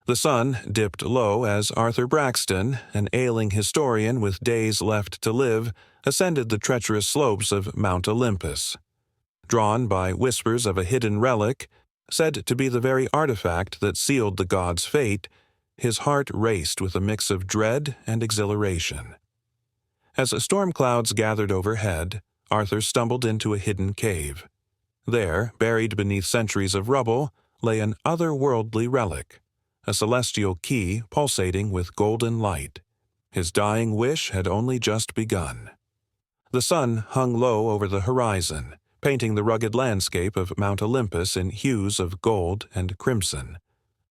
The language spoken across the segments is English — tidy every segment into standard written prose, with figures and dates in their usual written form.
The sun dipped low as Arthur Braxton, an ailing historian with days left to live, ascended the treacherous slopes of Mount Olympus. Drawn by whispers of a hidden relic, said to be the very artifact that sealed the god's fate, his heart raced with a mix of dread and exhilaration. As storm clouds gathered overhead, Arthur stumbled into a hidden cave. There, buried beneath centuries of rubble, lay an otherworldly relic, a celestial key pulsating with golden light. His dying wish had only just begun. The sun hung low over the horizon, painting the rugged landscape of Mount Olympus in hues of gold and crimson.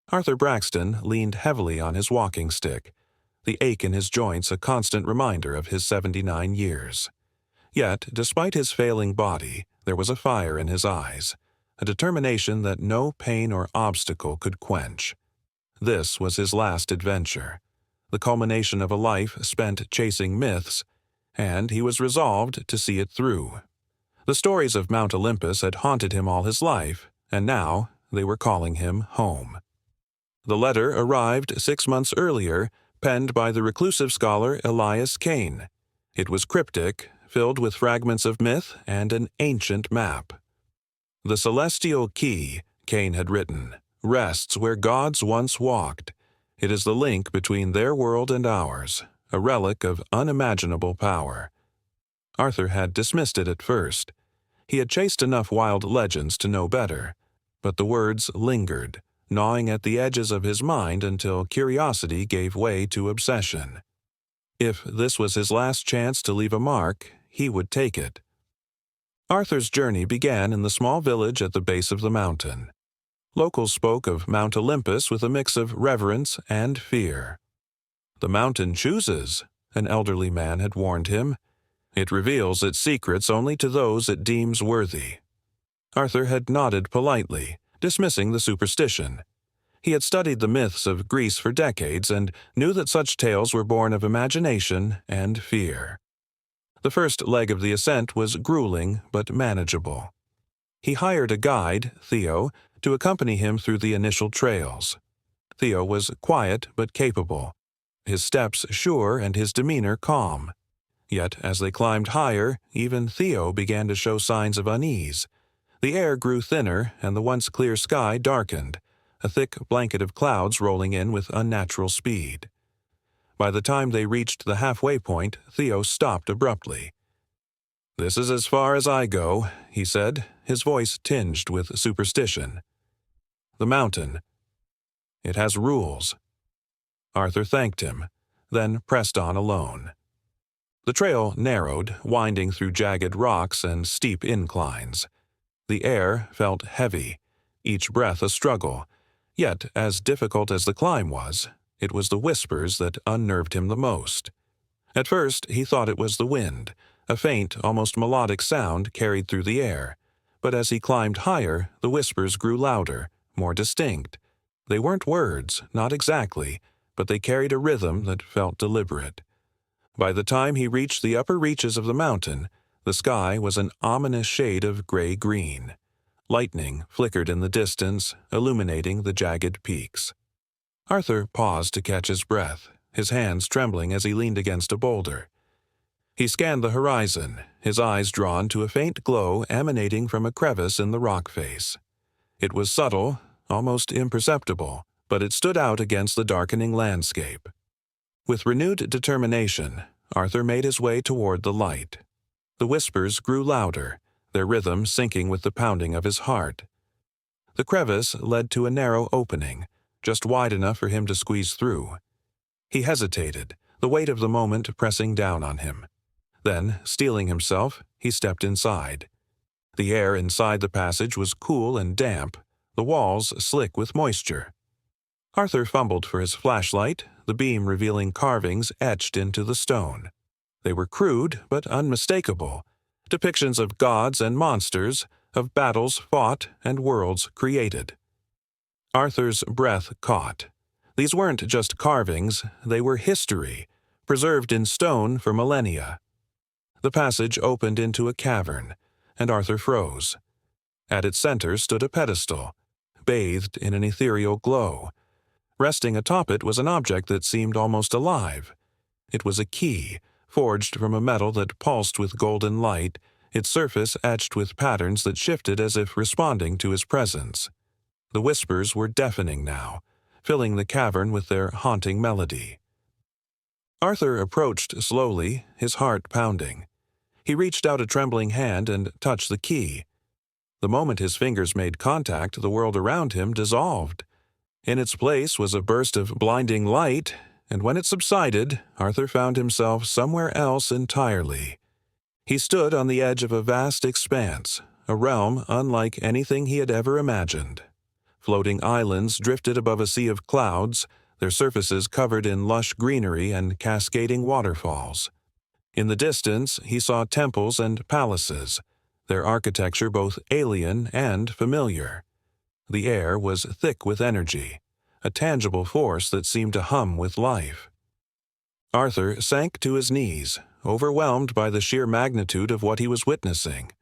Arthur Braxton leaned heavily on his walking stick, the ache in his joints a constant reminder of his 79 years. Yet, despite his failing body, there was a fire in his eyes, a determination that no pain or obstacle could quench. This was his last adventure, the culmination of a life spent chasing myths, and he was resolved to see it through. The stories of Mount Olympus had haunted him all his life, and now they were calling him home. The letter arrived 6 months earlier, penned by the reclusive scholar Elias Kane. It was cryptic, filled with fragments of myth and an ancient map. "The celestial key," Kane had written, "rests where gods once walked. It is the link between their world and ours, a relic of unimaginable power." Arthur had dismissed it at first. He had chased enough wild legends to know better, but the words lingered, gnawing at the edges of his mind until curiosity gave way to obsession. If this was his last chance to leave a mark, he would take it. Arthur's journey began in the small village at the base of the mountain. Locals spoke of Mount Olympus with a mix of reverence and fear. "The mountain chooses," an elderly man had warned him. "It reveals its secrets only to those it deems worthy." Arthur had nodded politely, dismissing the superstition. He had studied the myths of Greece for decades and knew that such tales were born of imagination and fear. The first leg of the ascent was grueling but manageable. He hired a guide, Theo, to accompany him through the initial trails. Theo was quiet but capable, his steps sure and his demeanor calm. Yet as they climbed higher, even Theo began to show signs of unease. The air grew thinner and the once clear sky darkened, a thick blanket of clouds rolling in with unnatural speed. By the time they reached the halfway point, Theo stopped abruptly. "This is as far as I go," he said, his voice tinged with superstition. "The mountain. It has rules." Arthur thanked him, then pressed on alone. The trail narrowed, winding through jagged rocks and steep inclines. The air felt heavy, each breath a struggle, yet as difficult as the climb was, it was the whispers that unnerved him the most. At first he thought it was the wind, a faint, almost melodic sound carried through the air, but as he climbed higher, the whispers grew louder, more distinct. They weren't words, not exactly, but they carried a rhythm that felt deliberate. By the time he reached the upper reaches of the mountain, the sky was an ominous shade of gray-green. Lightning flickered in the distance, illuminating the jagged peaks. Arthur paused to catch his breath, his hands trembling as he leaned against a boulder. He scanned the horizon, his eyes drawn to a faint glow emanating from a crevice in the rock face. It was subtle, almost imperceptible, but it stood out against the darkening landscape. With renewed determination, Arthur made his way toward the light. The whispers grew louder, their rhythm syncing with the pounding of his heart. The crevice led to a narrow opening, just wide enough for him to squeeze through. He hesitated, the weight of the moment pressing down on him. Then, steeling himself, he stepped inside. The air inside the passage was cool and damp, the walls slick with moisture. Arthur fumbled for his flashlight, the beam revealing carvings etched into the stone. They were crude but unmistakable, depictions of gods and monsters, of battles fought and worlds created. Arthur's breath caught. These weren't just carvings, they were history, preserved in stone for millennia. The passage opened into a cavern, and Arthur froze. At its center stood a pedestal, bathed in an ethereal glow. Resting atop it was an object that seemed almost alive. It was a key, forged from a metal that pulsed with golden light, its surface etched with patterns that shifted as if responding to his presence. The whispers were deafening now, filling the cavern with their haunting melody. Arthur approached slowly, his heart pounding. He reached out a trembling hand and touched the key. The moment his fingers made contact, the world around him dissolved. In its place was a burst of blinding light, and when it subsided, Arthur found himself somewhere else entirely. He stood on the edge of a vast expanse, a realm unlike anything he had ever imagined. Floating islands drifted above a sea of clouds, their surfaces covered in lush greenery and cascading waterfalls. In the distance, he saw temples and palaces, their architecture both alien and familiar. The air was thick with energy, a tangible force that seemed to hum with life. Arthur sank to his knees, overwhelmed by the sheer magnitude of what he was witnessing.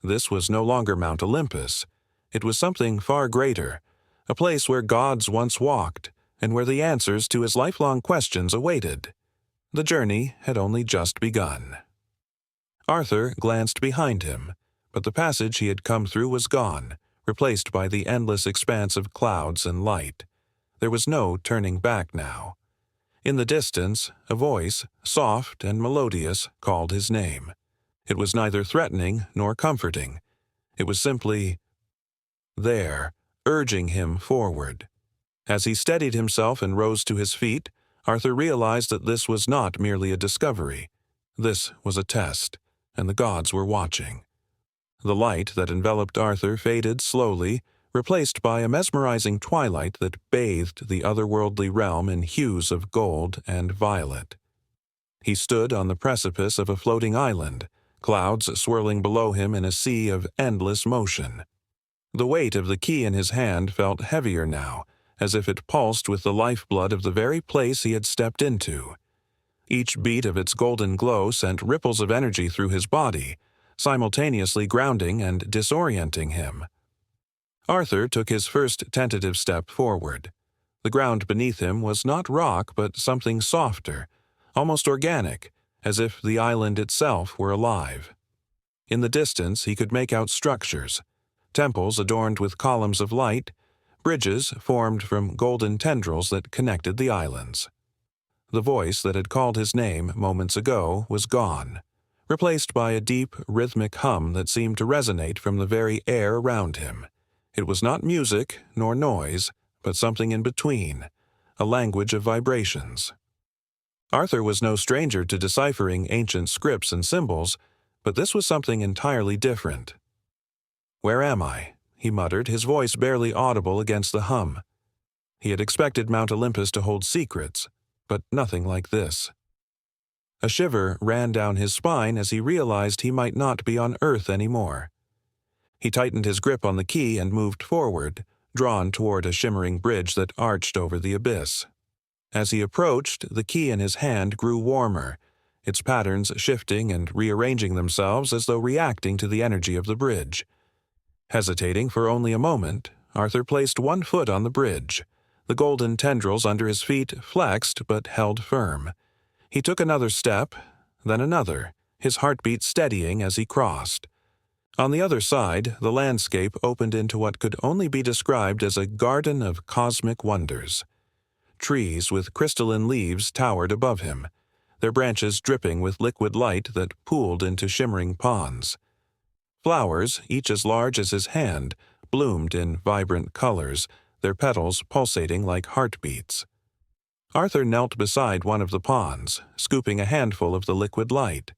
This was no longer Mount Olympus. It was something far greater, a place where gods once walked, and where the answers to his lifelong questions awaited. The journey had only just begun. Arthur glanced behind him, but the passage he had come through was gone, replaced by the endless expanse of clouds and light. There was no turning back now. In the distance, a voice, soft and melodious, called his name. It was neither threatening nor comforting. It was simply there, urging him forward. As he steadied himself and rose to his feet, Arthur realized that this was not merely a discovery. This was a test, and the gods were watching. The light that enveloped Arthur faded slowly, replaced by a mesmerizing twilight that bathed the otherworldly realm in hues of gold and violet. He stood on the precipice of a floating island, clouds swirling below him in a sea of endless motion. The weight of the key in his hand felt heavier now, as if it pulsed with the lifeblood of the very place he had stepped into. Each beat of its golden glow sent ripples of energy through his body, simultaneously grounding and disorienting him. Arthur took his first tentative step forward. The ground beneath him was not rock but something softer, almost organic, as if the island itself were alive. In the distance he could make out structures, temples adorned with columns of light, bridges formed from golden tendrils that connected the islands. The voice that had called his name moments ago was gone, replaced by a deep, rhythmic hum that seemed to resonate from the very air around him. It was not music nor noise, but something in between, a language of vibrations. Arthur was no stranger to deciphering ancient scripts and symbols, but this was something entirely different. "Where am I?" he muttered, his voice barely audible against the hum. He had expected Mount Olympus to hold secrets, but nothing like this. A shiver ran down his spine as he realized he might not be on Earth anymore. He tightened his grip on the key and moved forward, drawn toward a shimmering bridge that arched over the abyss. As he approached, the key in his hand grew warmer, its patterns shifting and rearranging themselves as though reacting to the energy of the bridge. Hesitating for only a moment, Arthur placed one foot on the bridge. The golden tendrils under his feet flexed but held firm. He took another step, then another, his heartbeat steadying as he crossed. On the other side, the landscape opened into what could only be described as a garden of cosmic wonders. Trees with crystalline leaves towered above him, their branches dripping with liquid light that pooled into shimmering ponds. Flowers, each as large as his hand, bloomed in vibrant colors, their petals pulsating like heartbeats. Arthur knelt beside one of the ponds, scooping a handful of the liquid light.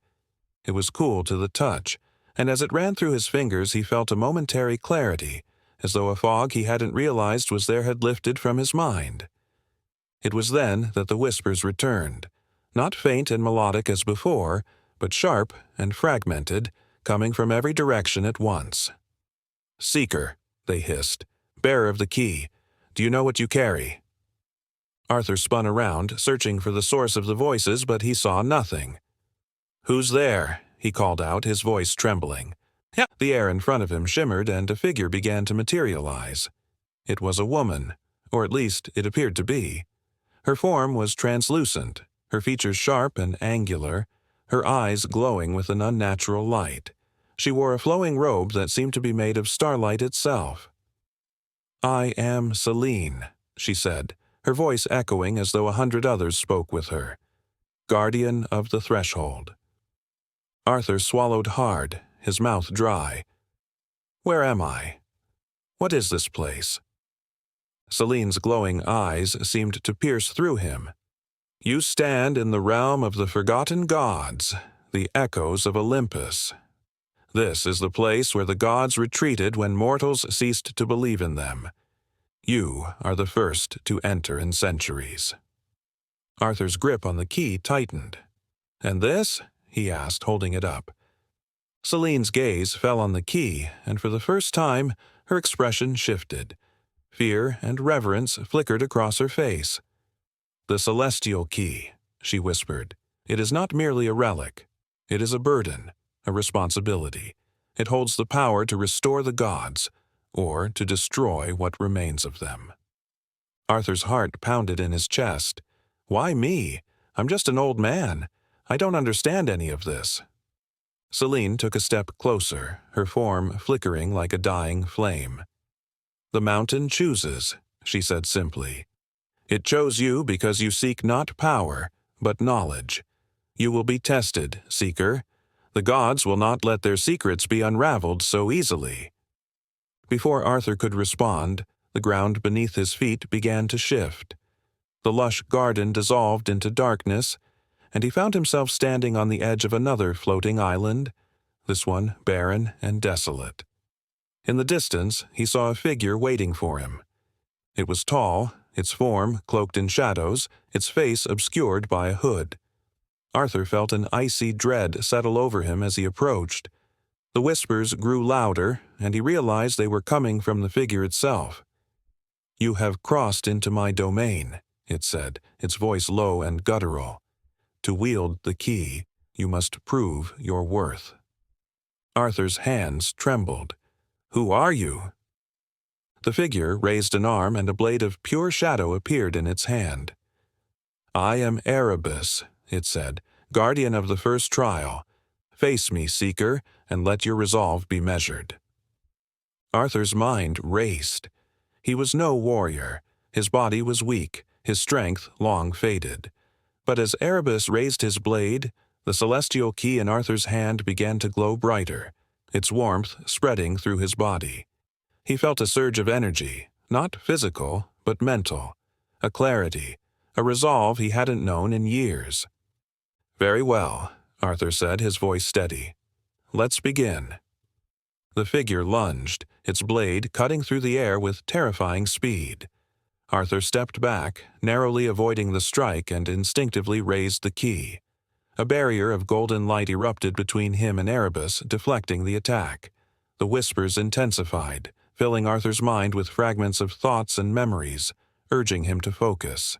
It was cool to the touch, and as it ran through his fingers he felt a momentary clarity, as though a fog he hadn't realized was there had lifted from his mind. It was then that the whispers returned, not faint and melodic as before, but sharp and fragmented, coming from every direction at once. "Seeker," they hissed, "bearer of the key, do you know what you carry?" Arthur spun around, searching for the source of the voices, but he saw nothing. "Who's there?" he called out, his voice trembling. Yeah. The air in front of him shimmered, and a figure began to materialize. It was a woman, or at least it appeared to be. Her form was translucent, her features sharp and angular, her eyes glowing with an unnatural light. She wore a flowing robe that seemed to be made of starlight itself. "I am Selene," she said, her voice echoing as though 100 others spoke with her. "Guardian of the Threshold." Arthur swallowed hard, his mouth dry. "Where am I? What is this place?" Selene's glowing eyes seemed to pierce through him. "You stand in the realm of the forgotten gods, the echoes of Olympus. This is the place where the gods retreated when mortals ceased to believe in them. You are the first to enter in centuries." Arthur's grip on the key tightened. "And this?" he asked, holding it up. Selene's gaze fell on the key, and for the first time her expression shifted. Fear and reverence flickered across her face. "The celestial key," she whispered. "It is not merely a relic. It is a burden, a responsibility. It holds the power to restore the gods, or to destroy what remains of them." Arthur's heart pounded in his chest. "Why me? I'm just an old man. I don't understand any of this." Selene took a step closer, her form flickering like a dying flame. "The mountain chooses," she said simply. "It chose you because you seek not power, but knowledge. You will be tested, seeker. The gods will not let their secrets be unraveled so easily." Before Arthur could respond, the ground beneath his feet began to shift. The lush garden dissolved into darkness, and he found himself standing on the edge of another floating island, this one barren and desolate. In the distance, he saw a figure waiting for him. It was tall, its form cloaked in shadows, its face obscured by a hood. Arthur felt an icy dread settle over him as he approached. The whispers grew louder, and he realized they were coming from the figure itself. "You have crossed into my domain," it said, its voice low and guttural. "To wield the key, you must prove your worth." Arthur's hands trembled. "Who are you?" The figure raised an arm, and a blade of pure shadow appeared in its hand. "I am Erebus," it said, "guardian of the first trial. Face me, seeker, and let your resolve be measured." Arthur's mind raced. He was no warrior. His body was weak, his strength long faded. But as Erebus raised his blade, the celestial key in Arthur's hand began to glow brighter, its warmth spreading through his body. He felt a surge of energy, not physical, but mental, a clarity, a resolve he hadn't known in years. "Very well," Arthur said, his voice steady. "Let's begin." The figure lunged, its blade cutting through the air with terrifying speed. Arthur stepped back, narrowly avoiding the strike, and instinctively raised the key. A barrier of golden light erupted between him and Erebus, deflecting the attack. The whispers intensified, filling Arthur's mind with fragments of thoughts and memories, urging him to focus.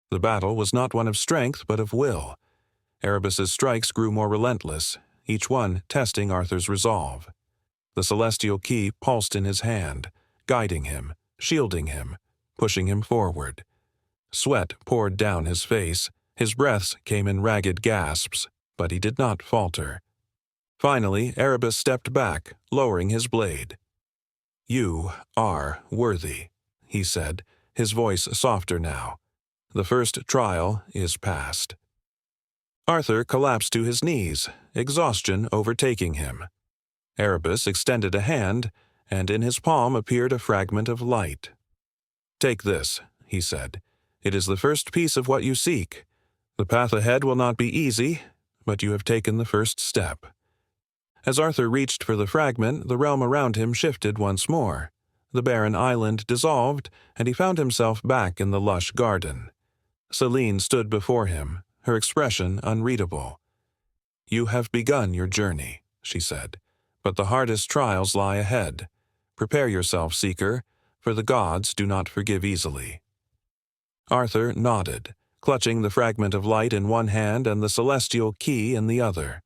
The battle was not one of strength, but of will. Erebus's strikes grew more relentless, each one testing Arthur's resolve. The celestial key pulsed in his hand, guiding him, shielding him, pushing him forward. Sweat poured down his face, his breaths came in ragged gasps, but he did not falter. Finally, Erebus stepped back, lowering his blade. "You are worthy," he said, his voice softer now. "The first trial is past." Arthur collapsed to his knees, exhaustion overtaking him. Erebus extended a hand, and in his palm appeared a fragment of light. "Take this," he said. "It is the first piece of what you seek. The path ahead will not be easy, but you have taken the first step." As Arthur reached for the fragment, the realm around him shifted once more. The barren island dissolved, and he found himself back in the lush garden. Selene stood before him, her expression unreadable. "You have begun your journey," she said, "but the hardest trials lie ahead. Prepare yourself, seeker, for the gods do not forgive easily." Arthur nodded, clutching the fragment of light in one hand and the celestial key in the other.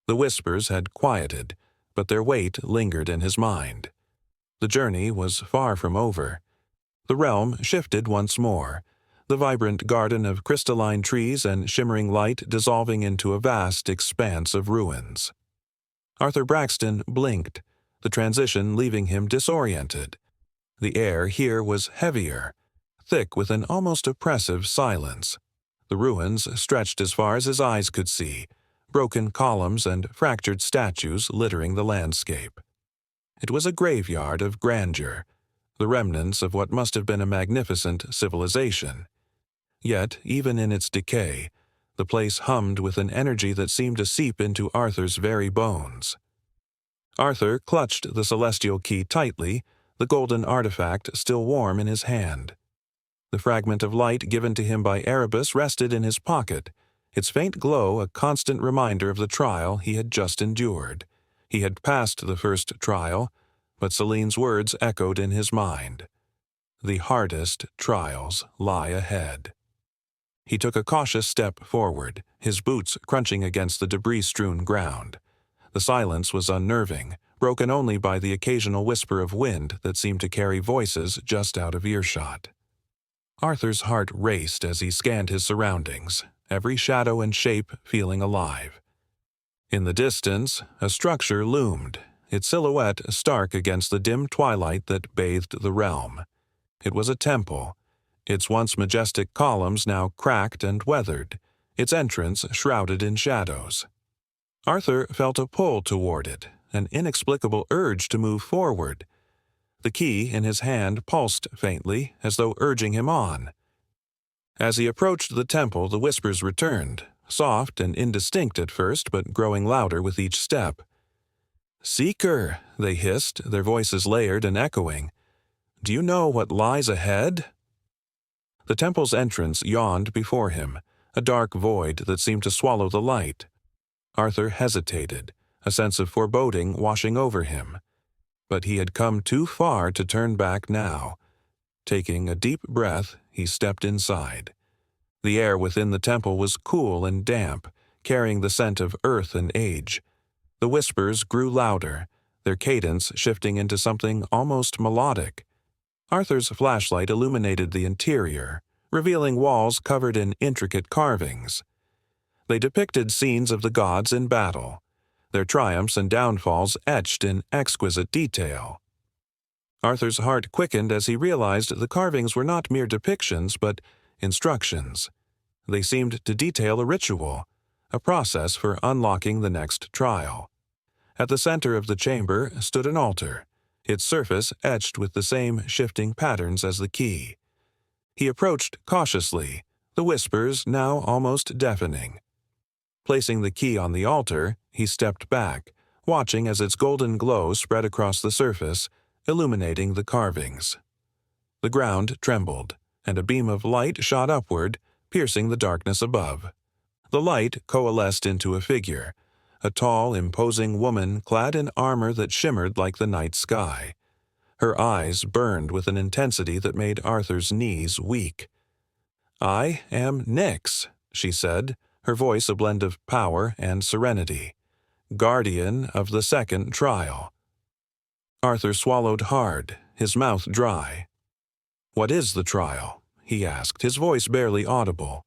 The whispers had quieted, but their weight lingered in his mind. The journey was far from over. The realm shifted once more, the vibrant garden of crystalline trees and shimmering light dissolving into a vast expanse of ruins. Arthur Braxton blinked, the transition leaving him disoriented. The air here was heavier, thick with an almost oppressive silence. The ruins stretched as far as his eyes could see, broken columns and fractured statues littering the landscape. It was a graveyard of grandeur, the remnants of what must have been a magnificent civilization. Yet, even in its decay, the place hummed with an energy that seemed to seep into Arthur's very bones. Arthur clutched the celestial key tightly, the golden artifact still warm in his hand. The fragment of light given to him by Erebus rested in his pocket, its faint glow a constant reminder of the trial he had just endured. He had passed the first trial, but Celine's words echoed in his mind. The hardest trials lie ahead. He took a cautious step forward, his boots crunching against the debris-strewn ground. The silence was unnerving, broken only by the occasional whisper of wind that seemed to carry voices just out of earshot. Arthur's heart raced as he scanned his surroundings, every shadow and shape feeling alive. In the distance, a structure loomed, its silhouette stark against the dim twilight that bathed the realm. It was a temple, its once majestic columns now cracked and weathered, its entrance shrouded in shadows. Arthur felt a pull toward it, an inexplicable urge to move forward. The key in his hand pulsed faintly, as though urging him on. As he approached the temple, the whispers returned, soft and indistinct at first, but growing louder with each step. "Seeker," they hissed, their voices layered and echoing. "Do you know what lies ahead?" The temple's entrance yawned before him, a dark void that seemed to swallow the light. Arthur hesitated, a sense of foreboding washing over him. But he had come too far to turn back now. Taking a deep breath, he stepped inside. The air within the temple was cool and damp, carrying the scent of earth and age. The whispers grew louder, their cadence shifting into something almost melodic. Arthur's flashlight illuminated the interior, revealing walls covered in intricate carvings. They depicted scenes of the gods in battle, their triumphs and downfalls etched in exquisite detail. Arthur's heart quickened as he realized the carvings were not mere depictions but instructions. They seemed to detail a ritual, a process for unlocking the next trial. At the center of the chamber stood an altar, its surface etched with the same shifting patterns as the key. He approached cautiously, the whispers now almost deafening. Placing the key on the altar, he stepped back, watching as its golden glow spread across the surface, illuminating the carvings. The ground trembled, and a beam of light shot upward, piercing the darkness above. The light coalesced into a figure, a tall, imposing woman clad in armor that shimmered like the night sky. Her eyes burned with an intensity that made Arthur's knees weak. "I am Nyx," she said, her voice a blend of power and serenity. "Guardian of the second trial." Arthur swallowed hard, his mouth dry. "What is the trial?" he asked, his voice barely audible.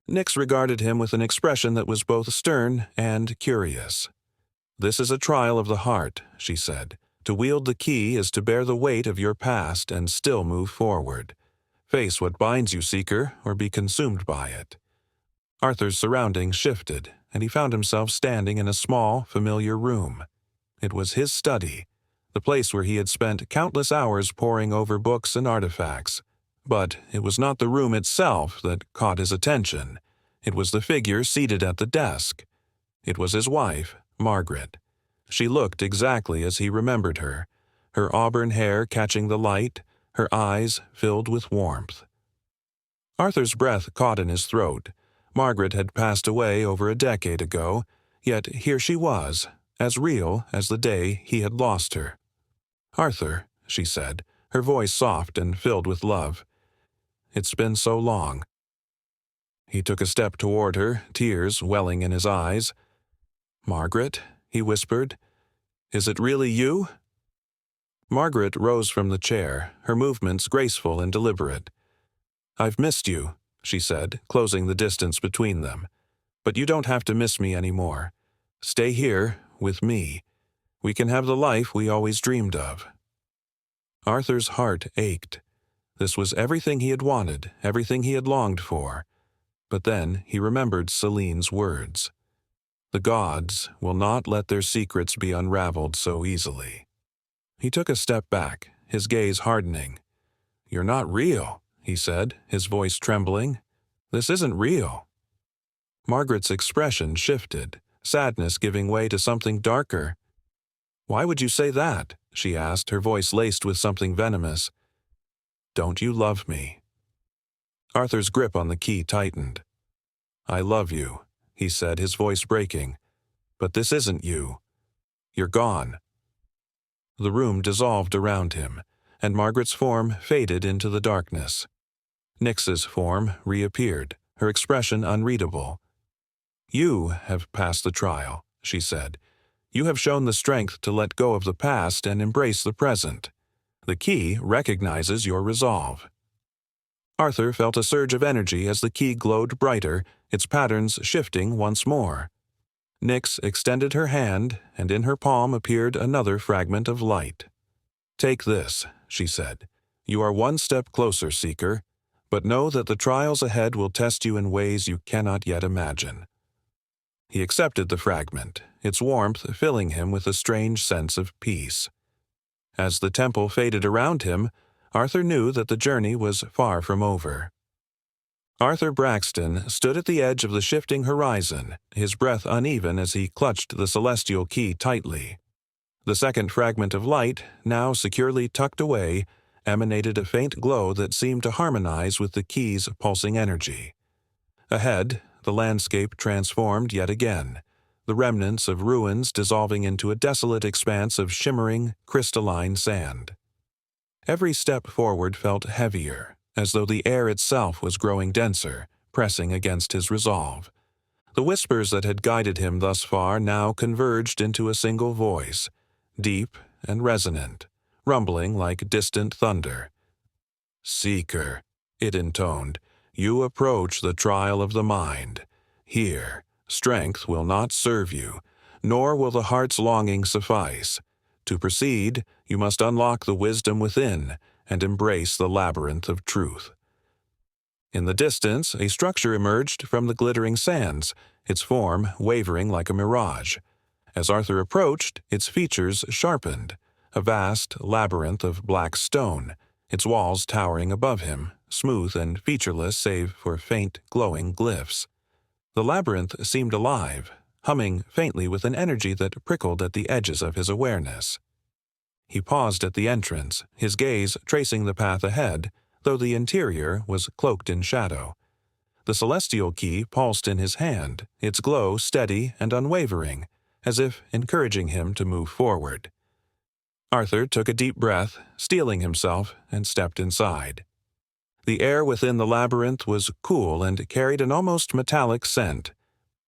Nyx regarded him with an expression that was both stern and curious. "This is a trial of the heart," she said. "To wield the key is to bear the weight of your past and still move forward. Face what binds you, Seeker, or be consumed by it." Arthur's surroundings shifted, and he found himself standing in a small, familiar room. It was his study, the place where he had spent countless hours poring over books and artifacts. But it was not the room itself that caught his attention. It was the figure seated at the desk. It was his wife, Margaret. She looked exactly as he remembered her, her auburn hair catching the light, her eyes filled with warmth. Arthur's breath caught in his throat. Margaret had passed away over a decade ago, yet here she was, as real as the day he had lost her. "Arthur," she said, her voice soft and filled with love. "It's been so long." He took a step toward her, tears welling in his eyes. "Margaret," he whispered, "is it really you?" Margaret rose from the chair, her movements graceful and deliberate. "I've missed you," she said, closing the distance between them. "But you don't have to miss me anymore. Stay here, with me. We can have the life we always dreamed of." Arthur's heart ached. This was everything he had wanted, everything he had longed for. But then he remembered Celine's words. The gods will not let their secrets be unraveled so easily. He took a step back, his gaze hardening. "You're not real," he said, his voice trembling. "This isn't real." Margaret's expression shifted, sadness giving way to something darker. "Why would you say that?" she asked, her voice laced with something venomous. "Don't you love me?" Arthur's grip on the key tightened. "I love you," he said, his voice breaking. "But this isn't you. You're gone." The room dissolved around him, and Margaret's form faded into the darkness. Nyx's form reappeared, her expression unreadable. "You have passed the trial," she said. "You have shown the strength to let go of the past and embrace the present. The key recognizes your resolve." Arthur felt a surge of energy as the key glowed brighter, its patterns shifting once more. Nyx extended her hand, and in her palm appeared another fragment of light. "Take this," she said. "You are one step closer, Seeker, but know that the trials ahead will test you in ways you cannot yet imagine." He accepted the fragment, its warmth filling him with a strange sense of peace. As the temple faded around him, Arthur knew that the journey was far from over. Arthur Braxton stood at the edge of the shifting horizon, his breath uneven as he clutched the celestial key tightly. The second fragment of light, now securely tucked away, emanated a faint glow that seemed to harmonize with the key's pulsing energy. Ahead, the landscape transformed yet again, the remnants of ruins dissolving into a desolate expanse of shimmering, crystalline sand. Every step forward felt heavier, as though the air itself was growing denser, pressing against his resolve. The whispers that had guided him thus far now converged into a single voice, deep and resonant, rumbling like distant thunder. "Seeker," it intoned, "you approach the trial of the mind. Here, strength will not serve you, nor will the heart's longing suffice. To proceed, you must unlock the wisdom within and embrace the labyrinth of truth." In the distance, a structure emerged from the glittering sands, its form wavering like a mirage. As Arthur approached, its features sharpened, a vast labyrinth of black stone, its walls towering above him, smooth and featureless save for faint, glowing glyphs. The labyrinth seemed alive, humming faintly with an energy that prickled at the edges of his awareness. He paused at the entrance, his gaze tracing the path ahead, though the interior was cloaked in shadow. The celestial key pulsed in his hand, its glow steady and unwavering, as if encouraging him to move forward. Arthur took a deep breath, steeling himself, and stepped inside. The air within the labyrinth was cool and carried an almost metallic scent.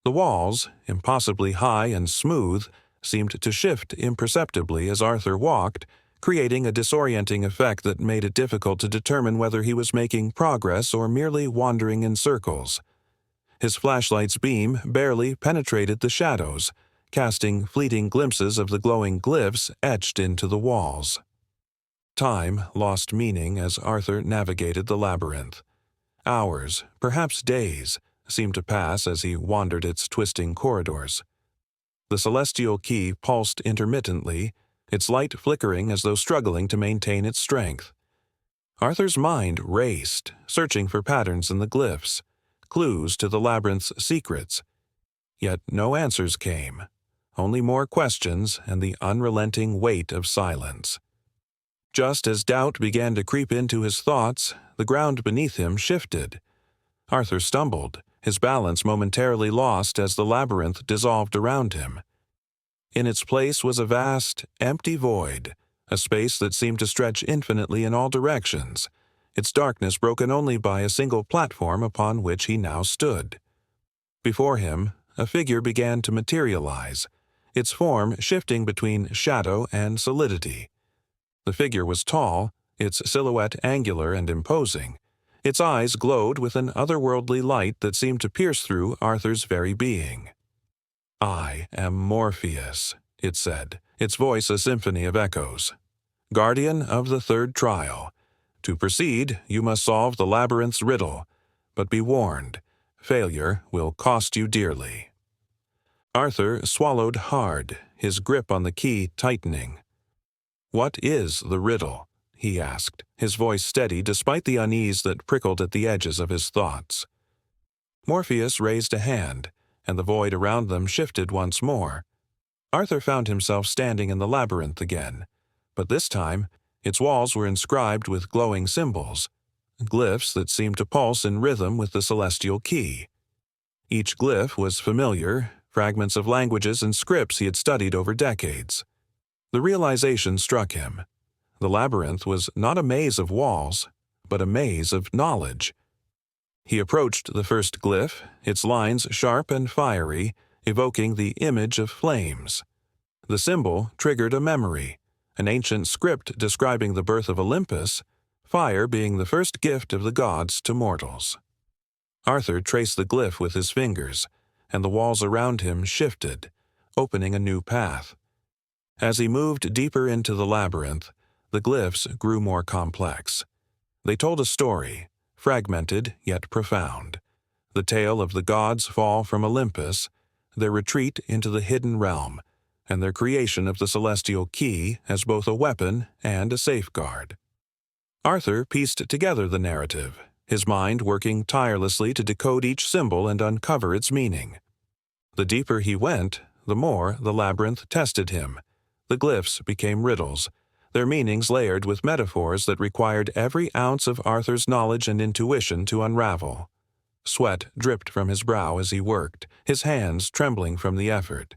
The walls, impossibly high and smooth, seemed to shift imperceptibly as Arthur walked, creating a disorienting effect that made it difficult to determine whether he was making progress or merely wandering in circles. His flashlight's beam barely penetrated the shadows, casting fleeting glimpses of the glowing glyphs etched into the walls. Time lost meaning as Arthur navigated the labyrinth. Hours, perhaps days, seemed to pass as he wandered its twisting corridors. The celestial key pulsed intermittently, its light flickering as though struggling to maintain its strength. Arthur's mind raced, searching for patterns in the glyphs, clues to the labyrinth's secrets. Yet no answers came, only more questions and the unrelenting weight of silence. Just as doubt began to creep into his thoughts, the ground beneath him shifted. Arthur stumbled, his balance momentarily lost as the labyrinth dissolved around him. In its place was a vast, empty void, a space that seemed to stretch infinitely in all directions, its darkness broken only by a single platform upon which he now stood. Before him, a figure began to materialize, its form shifting between shadow and solidity. The figure was tall, its silhouette angular and imposing. Its eyes glowed with an otherworldly light that seemed to pierce through Arthur's very being. "I am Morpheus," it said, its voice a symphony of echoes. "Guardian of the third trial. To proceed, you must solve the labyrinth's riddle, but be warned, failure will cost you dearly." Arthur swallowed hard, his grip on the key tightening. "What is the riddle?" he asked, his voice steady despite the unease that prickled at the edges of his thoughts. Morpheus raised a hand, and the void around them shifted once more. Arthur found himself standing in the labyrinth again, but this time its walls were inscribed with glowing symbols, glyphs that seemed to pulse in rhythm with the celestial key. Each glyph was familiar, fragments of languages and scripts he had studied over decades. The realization struck him. The labyrinth was not a maze of walls, but a maze of knowledge. He approached the first glyph, its lines sharp and fiery, evoking the image of flames. The symbol triggered a memory, an ancient script describing the birth of Olympus, fire being the first gift of the gods to mortals. Arthur traced the glyph with his fingers, and the walls around him shifted, opening a new path. As he moved deeper into the labyrinth, the glyphs grew more complex. They told a story, fragmented yet profound. The tale of the gods' fall from Olympus, their retreat into the hidden realm, and their creation of the celestial key as both a weapon and a safeguard. Arthur pieced together the narrative, his mind working tirelessly to decode each symbol and uncover its meaning. The deeper he went, the more the labyrinth tested him. The glyphs became riddles, their meanings layered with metaphors that required every ounce of Arthur's knowledge and intuition to unravel. Sweat dripped from his brow as he worked, his hands trembling from the effort.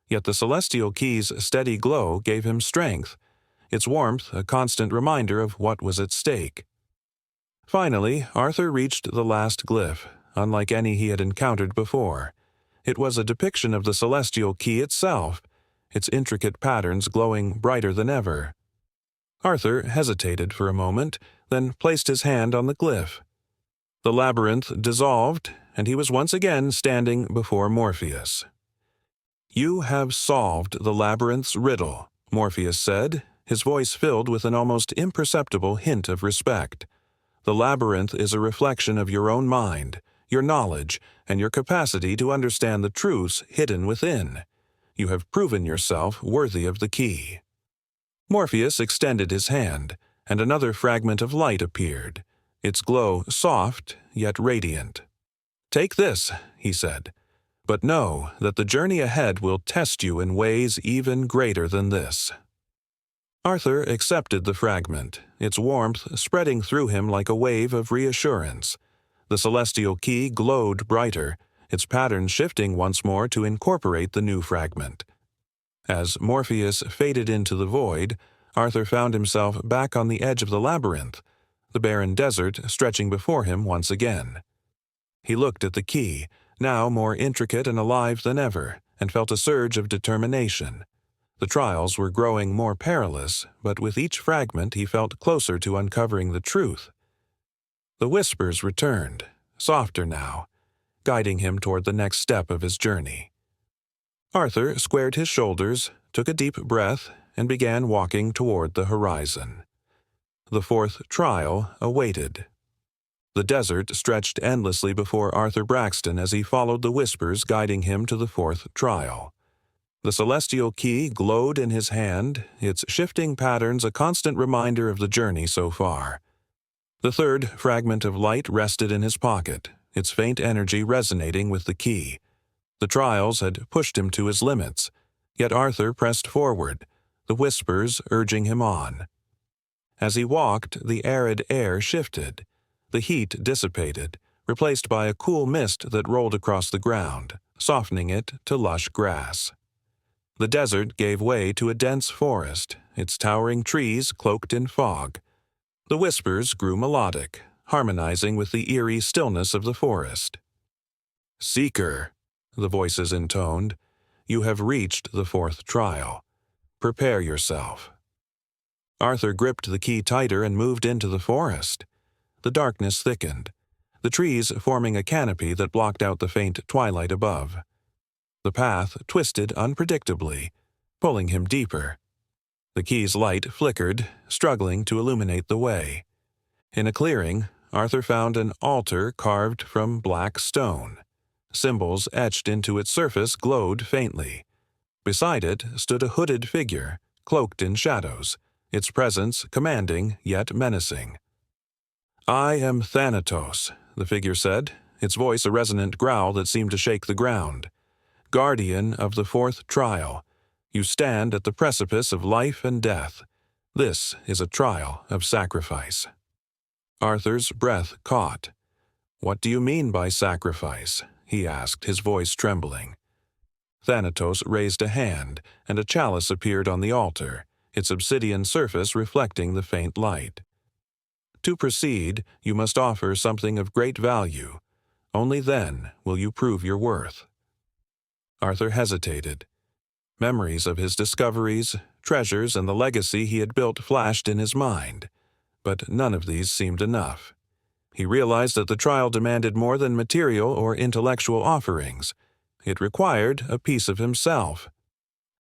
Yet the celestial key's steady glow gave him strength, its warmth a constant reminder of what was at stake. Finally, Arthur reached the last glyph, unlike any he had encountered before. It was a depiction of the celestial key itself, its intricate patterns glowing brighter than ever. Arthur hesitated for a moment, then placed his hand on the glyph. The labyrinth dissolved, and he was once again standing before Morpheus. "You have solved the labyrinth's riddle," Morpheus said, his voice filled with an almost imperceptible hint of respect. "The labyrinth is a reflection of your own mind, your knowledge, and your capacity to understand the truths hidden within. You have proven yourself worthy of the key." Morpheus extended his hand, and another fragment of light appeared, its glow soft yet radiant. "Take this," he said, "but know that the journey ahead will test you in ways even greater than this." Arthur accepted the fragment, its warmth spreading through him like a wave of reassurance. The celestial key glowed brighter, its pattern shifting once more to incorporate the new fragment. As Morpheus faded into the void, Arthur found himself back on the edge of the labyrinth, the barren desert stretching before him once again. He looked at the key, now more intricate and alive than ever, and felt a surge of determination. The trials were growing more perilous, but with each fragment he felt closer to uncovering the truth. The whispers returned, softer now, guiding him toward the next step of his journey. Arthur squared his shoulders, took a deep breath, and began walking toward the horizon. The fourth trial awaited. The desert stretched endlessly before Arthur Braxton as he followed the whispers guiding him to the fourth trial. The celestial key glowed in his hand, its shifting patterns a constant reminder of the journey so far. The third fragment of light rested in his pocket, its faint energy resonating with the key. The trials had pushed him to his limits, yet Arthur pressed forward, the whispers urging him on. As he walked, the arid air shifted. The heat dissipated, replaced by a cool mist that rolled across the ground, softening it to lush grass. The desert gave way to a dense forest, its towering trees cloaked in fog. The whispers grew melodic, harmonizing with the eerie stillness of the forest. "Seeker," the voices intoned, "you have reached the fourth trial. Prepare yourself." Arthur gripped the key tighter and moved into the forest. The darkness thickened, the trees forming a canopy that blocked out the faint twilight above. The path twisted unpredictably, pulling him deeper. The key's light flickered, struggling to illuminate the way. In a clearing, Arthur found an altar carved from black stone. Symbols etched into its surface glowed faintly. Beside it stood a hooded figure, cloaked in shadows, its presence commanding yet menacing. "I am Thanatos," the figure said, its voice a resonant growl that seemed to shake the ground. "Guardian of the fourth trial, you stand at the precipice of life and death. This is a trial of sacrifice." Arthur's breath caught. "What do you mean by sacrifice?" he asked, his voice trembling. Thanatos raised a hand, and a chalice appeared on the altar, its obsidian surface reflecting the faint light. "To proceed, you must offer something of great value. Only then will you prove your worth." Arthur hesitated. Memories of his discoveries, treasures, and the legacy he had built flashed in his mind, but none of these seemed enough. He realized that the trial demanded more than material or intellectual offerings. It required a piece of himself.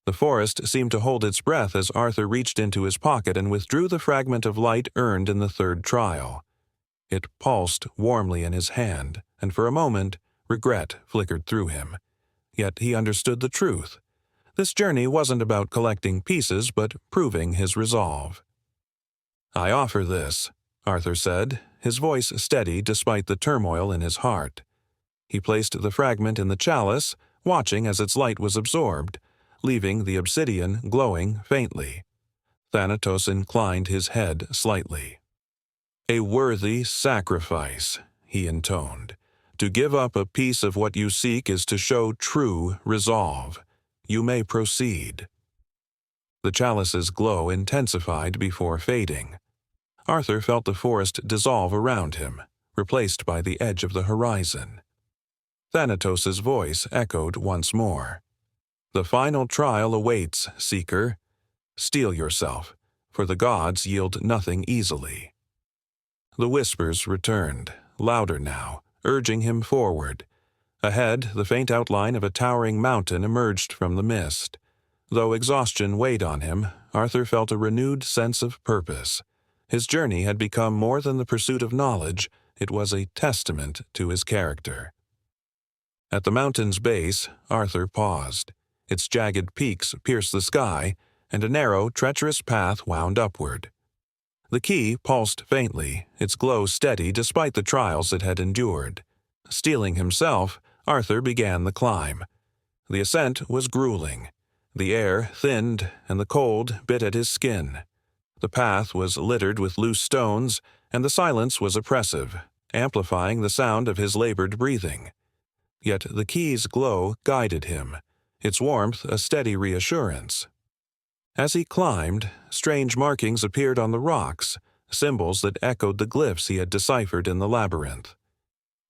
The forest seemed to hold its breath as Arthur reached into his pocket and withdrew the fragment of light earned in the third trial. It pulsed warmly in his hand, and for a moment, regret flickered through him. Yet he understood the truth. This journey wasn't about collecting pieces, but proving his resolve. "I offer this," Arthur said, his voice steady despite the turmoil in his heart. He placed the fragment in the chalice, watching as its light was absorbed, leaving the obsidian glowing faintly. Thanatos inclined his head slightly. "A worthy sacrifice," he intoned. "To give up a piece of what you seek is to show true resolve. You may proceed." The chalice's glow intensified before fading. Arthur felt the forest dissolve around him, replaced by the edge of the horizon. Thanatos's voice echoed once more. "The final trial awaits, seeker. Steel yourself, for the gods yield nothing easily." The whispers returned, louder now, urging him forward. Ahead, the faint outline of a towering mountain emerged from the mist. Though exhaustion weighed on him, Arthur felt a renewed sense of purpose. His journey had become more than the pursuit of knowledge, it was a testament to his character. At the mountain's base, Arthur paused. Its jagged peaks pierced the sky, and a narrow, treacherous path wound upward. The key pulsed faintly, its glow steady despite the trials it had endured. Steeling himself, Arthur began the climb. The ascent was grueling. The air thinned, and the cold bit at his skin. The path was littered with loose stones, and the silence was oppressive, amplifying the sound of his labored breathing. Yet the key's glow guided him, its warmth a steady reassurance. As he climbed, strange markings appeared on the rocks, symbols that echoed the glyphs he had deciphered in the labyrinth.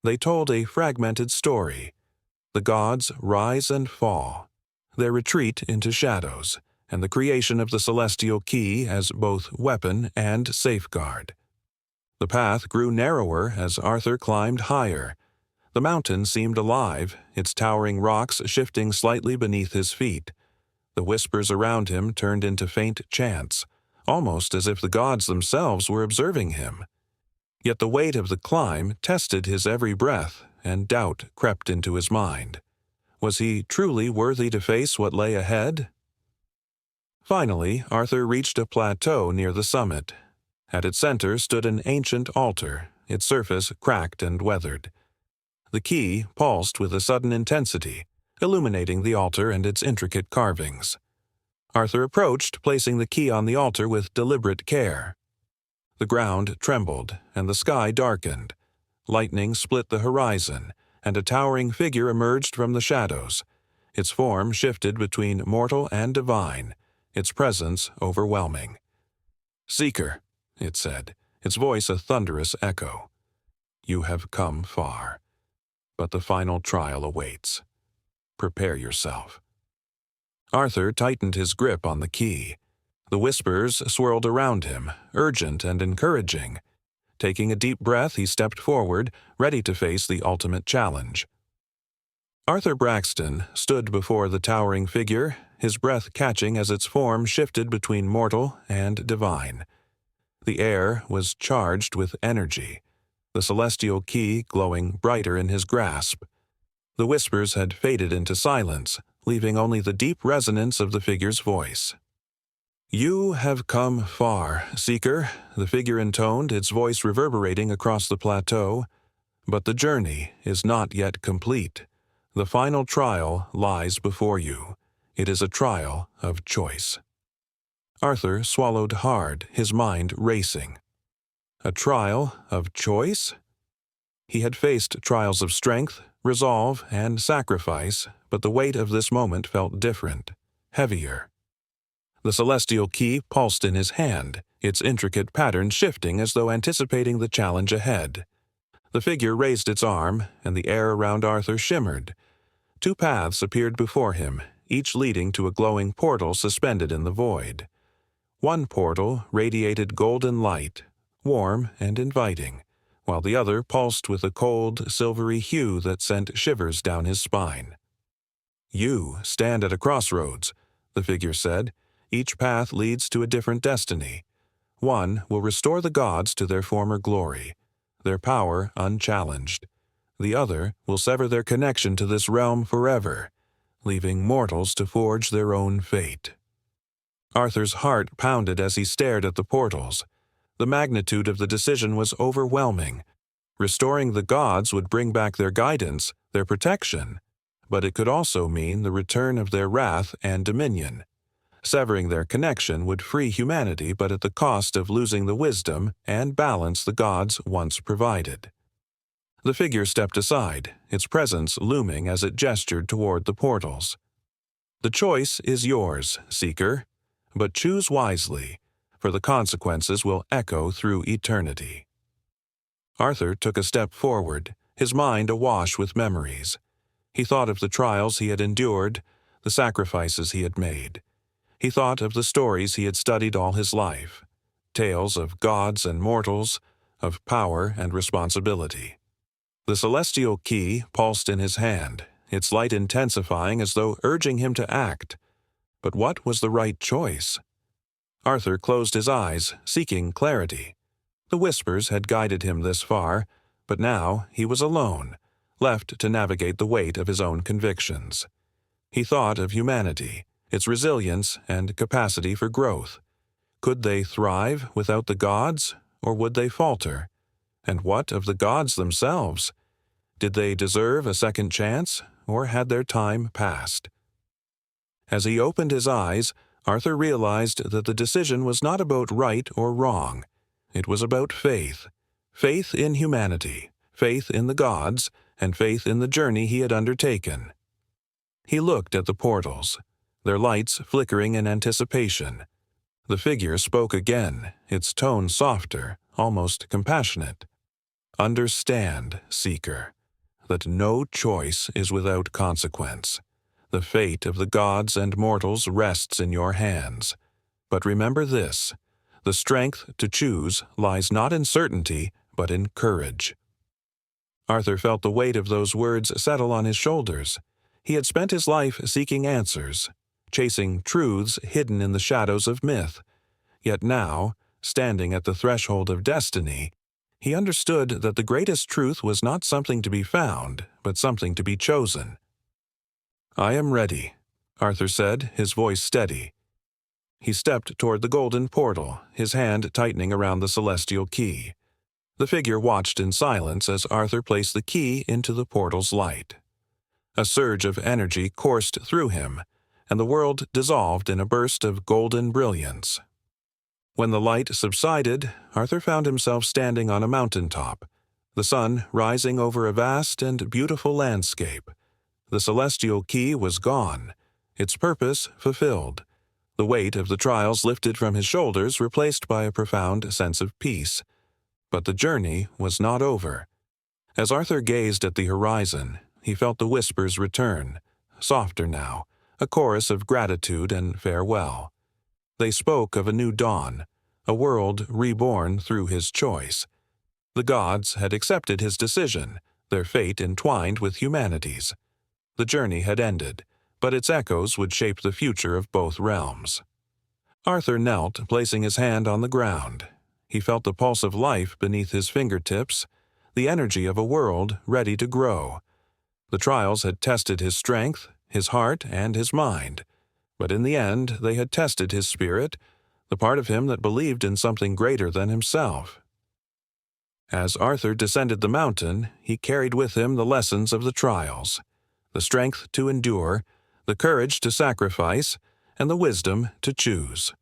They told a fragmented story. The gods rise and fall, their retreat into shadows, and the creation of the celestial key as both weapon and safeguard. The path grew narrower as Arthur climbed higher. The mountain seemed alive, its towering rocks shifting slightly beneath his feet. The whispers around him turned into faint chants, almost as if the gods themselves were observing him. Yet the weight of the climb tested his every breath, and doubt crept into his mind. Was he truly worthy to face what lay ahead? Finally, Arthur reached a plateau near the summit. At its center stood an ancient altar, its surface cracked and weathered. The key pulsed with a sudden intensity, illuminating the altar and its intricate carvings. Arthur approached, placing the key on the altar with deliberate care. The ground trembled, and the sky darkened. Lightning split the horizon, and a towering figure emerged from the shadows. Its form shifted between mortal and divine, its presence overwhelming. "Seeker," it said, its voice a thunderous echo. "You have come far, but the final trial awaits. Prepare yourself." Arthur tightened his grip on the key. The whispers swirled around him, urgent and encouraging. Taking a deep breath, he stepped forward, ready to face the ultimate challenge. Arthur Braxton stood before the towering figure, his breath catching as its form shifted between mortal and divine. The air was charged with energy, the celestial key glowing brighter in his grasp. The whispers had faded into silence, leaving only the deep resonance of the figure's voice. "You have come far, Seeker," the figure intoned, its voice reverberating across the plateau. "But the journey is not yet complete. The final trial lies before you. It is a trial of choice." Arthur swallowed hard, his mind racing. A trial of choice? He had faced trials of strength, resolve, and sacrifice, but the weight of this moment felt different, heavier. The celestial key pulsed in his hand, its intricate pattern shifting as though anticipating the challenge ahead. The figure raised its arm, and the air around Arthur shimmered. Two paths appeared before him, each leading to a glowing portal suspended in the void. One portal radiated golden light, warm and inviting, while the other pulsed with a cold, silvery hue that sent shivers down his spine. "You stand at a crossroads," the figure said. "Each path leads to a different destiny. One will restore the gods to their former glory, their power unchallenged. The other will sever their connection to this realm forever, leaving mortals to forge their own fate." Arthur's heart pounded as he stared at the portals. The magnitude of the decision was overwhelming. Restoring the gods would bring back their guidance, their protection, but it could also mean the return of their wrath and dominion. Severing their connection would free humanity, but at the cost of losing the wisdom and balance the gods once provided. The figure stepped aside, its presence looming as it gestured toward the portals. "The choice is yours, Seeker, but choose wisely, for the consequences will echo through eternity." Arthur took a step forward, his mind awash with memories. He thought of the trials he had endured, the sacrifices he had made. He thought of the stories he had studied all his life, tales of gods and mortals, of power and responsibility. The celestial key pulsed in his hand, its light intensifying as though urging him to act. But what was the right choice? Arthur closed his eyes, seeking clarity. The whispers had guided him this far, but now he was alone, left to navigate the weight of his own convictions. He thought of humanity, its resilience and capacity for growth. Could they thrive without the gods, or would they falter? And what of the gods themselves? Did they deserve a second chance, or had their time passed? As he opened his eyes, Arthur realized that the decision was not about right or wrong. It was about faith. Faith in humanity, faith in the gods, and faith in the journey he had undertaken. He looked at the portals, their lights flickering in anticipation. The figure spoke again, its tone softer, almost compassionate. "Understand, Seeker, that no choice is without consequence. The fate of the gods and mortals rests in your hands. But remember this, the strength to choose lies not in certainty, but in courage." Arthur felt the weight of those words settle on his shoulders. He had spent his life seeking answers, chasing truths hidden in the shadows of myth. Yet now, standing at the threshold of destiny, he understood that the greatest truth was not something to be found, but something to be chosen. "I am ready," Arthur said, his voice steady. He stepped toward the golden portal, his hand tightening around the celestial key. The figure watched in silence as Arthur placed the key into the portal's light. A surge of energy coursed through him, and the world dissolved in a burst of golden brilliance. When the light subsided, Arthur found himself standing on a mountaintop, the sun rising over a vast and beautiful landscape. The celestial key was gone, its purpose fulfilled, the weight of the trials lifted from his shoulders replaced by a profound sense of peace. But the journey was not over. As Arthur gazed at the horizon, he felt the whispers return, softer now, a chorus of gratitude and farewell. They spoke of a new dawn, a world reborn through his choice. The gods had accepted his decision, their fate entwined with humanity's. The journey had ended, but its echoes would shape the future of both realms. Arthur knelt, placing his hand on the ground. He felt the pulse of life beneath his fingertips, the energy of a world ready to grow. The trials had tested his strength, his heart, and his mind. But in the end, they had tested his spirit, the part of him that believed in something greater than himself. As Arthur descended the mountain, he carried with him the lessons of the trials, the strength to endure, the courage to sacrifice, and the wisdom to choose.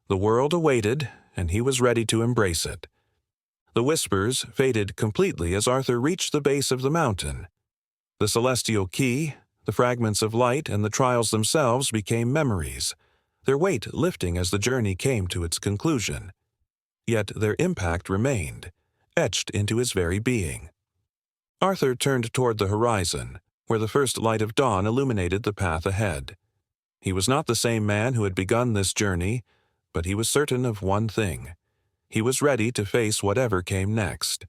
The world awaited, and he was ready to embrace it. The whispers faded completely as Arthur reached the base of the mountain. The celestial key, the fragments of light, and the trials themselves became memories, their weight lifting as the journey came to its conclusion. Yet their impact remained, etched into his very being. Arthur turned toward the horizon, where the first light of dawn illuminated the path ahead. He was not the same man who had begun this journey, but he was certain of one thing. He was ready to face whatever came next.